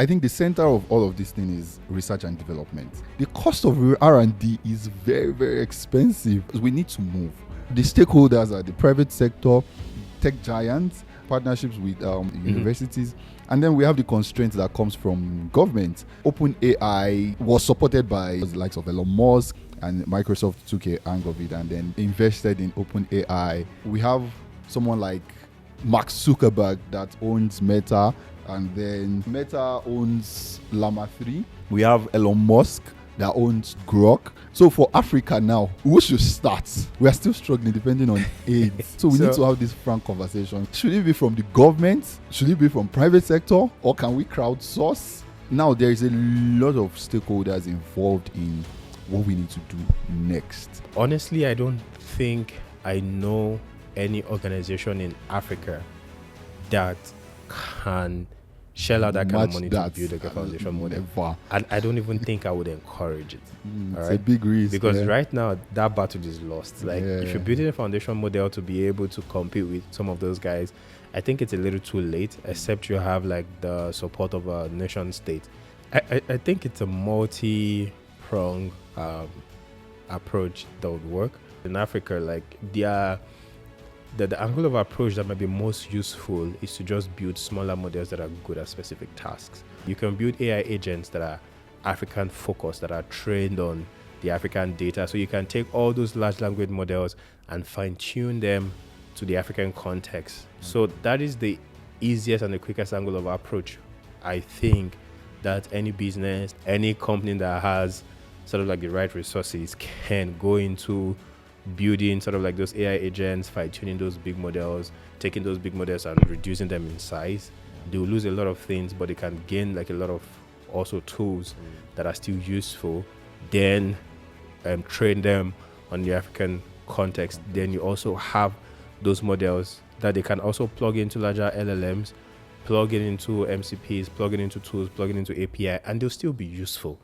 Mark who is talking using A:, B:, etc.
A: I think the center of all of this thing is research and development. The cost of R&D is very, very expensive. We need to move. The stakeholders are the private sector, tech giants, partnerships with universities, and then we have the constraints that comes from government. OpenAI was supported by the likes of Elon Musk, and Microsoft took a hang of it and then invested in OpenAI. We have someone like Mark Zuckerberg that owns Meta, and then Meta owns Llama 3. We have Elon Musk that owns Grok. So for Africa now, who should start? We are still struggling depending on aid. So we need to have this frank conversation. Should it be from the government? Should it be from private sector? Or can we crowdsource? Now there is a lot of stakeholders involved in what we need to do next.
B: Honestly, I don't think I know any organization in Africa that can shell out that kind of money to build like a foundation model. And I don't even think I would encourage it.
A: It's a big risk.
B: Because right now, that battle is lost. Like, if you're building a foundation model to be able to compete with some of those guys, I think it's a little too late, except you have like the support of a nation state. I think it's a multi-pronged approach that would work. In Africa, like the angle of approach that might be most useful is to just build smaller models that are good at specific tasks. You can build AI agents that are African focused, that are trained on the African data. So you can take all those large language models and fine tune them to the African context. So that is the easiest and the quickest angle of approach, I think, that any business, any company that has sort of like the right resources can go into building sort of like those AI agents, fine-tuning those big models, taking those big models and reducing them in size. They will lose a lot of things, but they can gain like a lot of also tools that are still useful. Then train them on the African context. Then you also have those models that they can also plug into larger LLMs, plug it into MCPs, plug it into tools, plug it into API, and they'll still be useful.